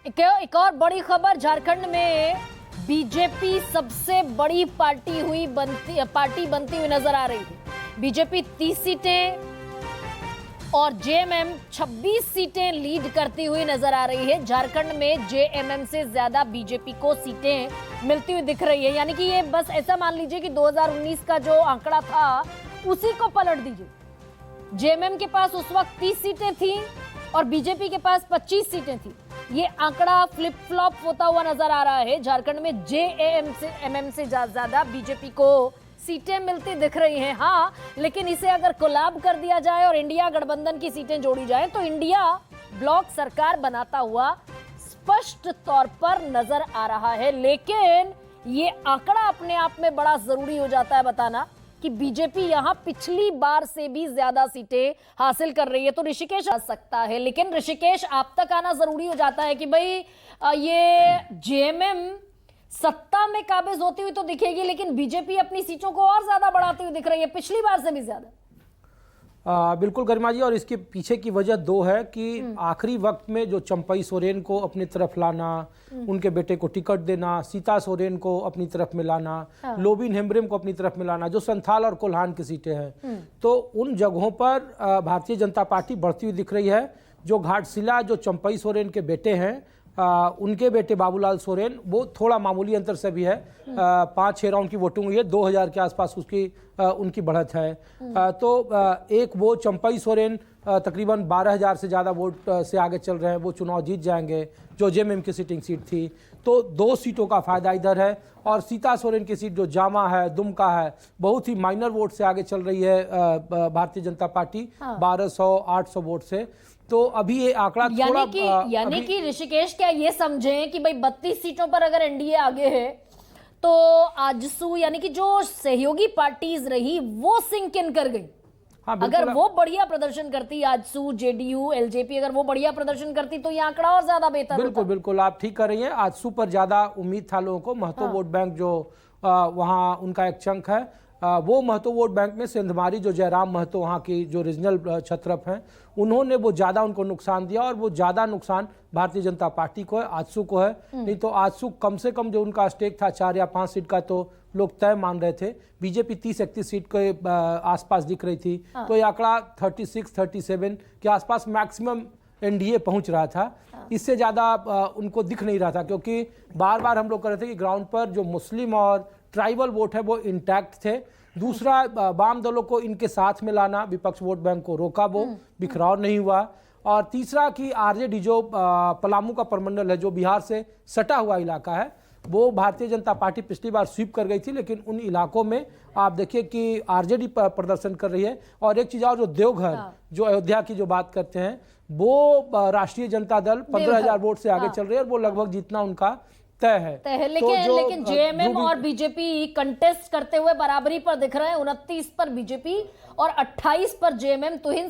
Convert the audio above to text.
एक और बड़ी खबर, झारखंड में बीजेपी सबसे बड़ी पार्टी बनती हुई नजर आ रही है। बीजेपी 30 सीटें और जेएमएम 26 सीटें लीड करती हुई नजर आ रही है। झारखंड में जेएमएम से ज्यादा बीजेपी को सीटें मिलती हुई दिख रही है। यानी कि ये बस ऐसा मान लीजिए कि 2019 का जो आंकड़ा था उसी को पलट दीजिए। जेएमएम के पास उस वक्त 30 सीटें थी और बीजेपी के पास 25 सीटें थी। ये आंकड़ा फ्लिप फ्लॉप होता हुआ नजर आ रहा है। झारखंड में जेएमएम से ज्यादा बीजेपी को सीटें मिलती दिख रही हैं। हाँ, लेकिन इसे अगर कोलैब कर दिया जाए और इंडिया गठबंधन की सीटें जोड़ी जाए तो इंडिया ब्लॉक सरकार बनाता हुआ स्पष्ट तौर पर नजर आ रहा है। लेकिन ये आंकड़ा अपने आप में बड़ा जरूरी हो जाता है बताना कि बीजेपी यहां पिछली बार से भी ज्यादा सीटें हासिल कर रही है। तो ऋषिकेश आ सकता है, लेकिन ऋषिकेश आप तक आना जरूरी हो जाता है कि भाई ये जेएमएम सत्ता में काबिज होती हुई तो दिखेगी, लेकिन बीजेपी अपनी सीटों को और ज्यादा बढ़ाती हुई दिख रही है, पिछली बार से भी ज्यादा। बिल्कुल गरिमा जी, और इसके पीछे की वजह दो है कि आखिरी वक्त में जो चंपई सोरेन को अपनी तरफ लाना, उनके बेटे को टिकट देना, सीता सोरेन को अपनी तरफ मिलाना, लोबिन हेम्ब्रेम को अपनी तरफ मिलाना, जो संथाल और कोल्हान की सीटें हैं, तो उन जगहों पर भारतीय जनता पार्टी बढ़ती हुई दिख रही है। जो घाटशिला, जो चंपई सोरेन के बेटे हैं, उनके बेटे बाबूलाल सोरेन, वो थोड़ा मामूली अंतर से भी है, 5-6 राउंड की वोटिंग हुई है, 2000 के आसपास उनकी बढ़त है। तो एक वो चंपई सोरेन तकरीबन 12,000 से ज़्यादा वोट से आगे चल रहे हैं, वो चुनाव जीत जाएंगे, जो जेएमएम की सिटिंग सीट थी। तो 2 सीटों का फायदा इधर है। और सीता सोरेन की सीट जो जामा है, दुमका है, बहुत ही माइनर वोट से आगे चल रही है भारतीय जनता पार्टी, 1200-800 वोट से। तो अभी ये आंकड़ा यानी कि ऋषिकेश क्या ये समझें कि भाई 32 सीटों पर अगर एनडीए आगे है तो आजसू यानी कि जो सहयोगी पार्टीज रही वो सिंक इन कर गई। हाँ, अगर वो बढ़िया प्रदर्शन करती, आजसू, जेडीयू, एलजेपी अगर वो बढ़िया प्रदर्शन करती तो ये आंकड़ा और ज्यादा बेहतर होता। बिल्कुल आप ठीक कर रही हैं। आजसू पर ज्यादा उम्मीद था लोगों को। महतो वोट बैंक जो वहाँ उनका एक चंक है, वो महतो वोट बैंक में सिंधमारी, जो जयराम महतो वहाँ की जो रीजनल छत्रप हैं, उन्होंने वो ज़्यादा उनको नुकसान दिया, और वो ज़्यादा नुकसान भारतीय जनता पार्टी को है, आजसू को है। नहीं तो आजसू कम से कम जो उनका स्टेक था 4 या 5 सीट का, तो लोग तय मान रहे थे। बीजेपी 30-31 सीट के आसपास दिख रही थी। तो ये आंकड़ा 36-37 के आसपास मैक्सिमम एनडीए पहुंच रहा था। इससे ज़्यादा उनको दिख नहीं रहा था, क्योंकि बार बार हम लोग कह रहे थे कि ग्राउंड पर जो मुस्लिम और ट्राइबल वोट है वो इंटैक्ट थे। दूसरा, वाम दलों को इनके साथ में लाना, विपक्ष वोट बैंक को रोका, वो बिखराव नहीं हुआ। और तीसरा कि आरजेडी जो पलामू का प्रमंडल है, जो बिहार से सटा हुआ इलाका है, वो भारतीय जनता पार्टी पिछली बार स्वीप कर गई थी, लेकिन उन इलाकों में आप देखिए कि आरजेडी प्रदर्शन कर रही है। और एक चीज़ और, जो देवघर, जो अयोध्या की जो बात करते हैं, वो राष्ट्रीय जनता दल 15,000 वोट से आगे चल रही है, और वो लगभग जीतना उनका तय है। लेकिन जेएमएम और बीजेपी कंटेस्ट करते हुए बराबरी पर दिख रहे हैं। 29 पर बीजेपी और 28 पर जेएमएम। तो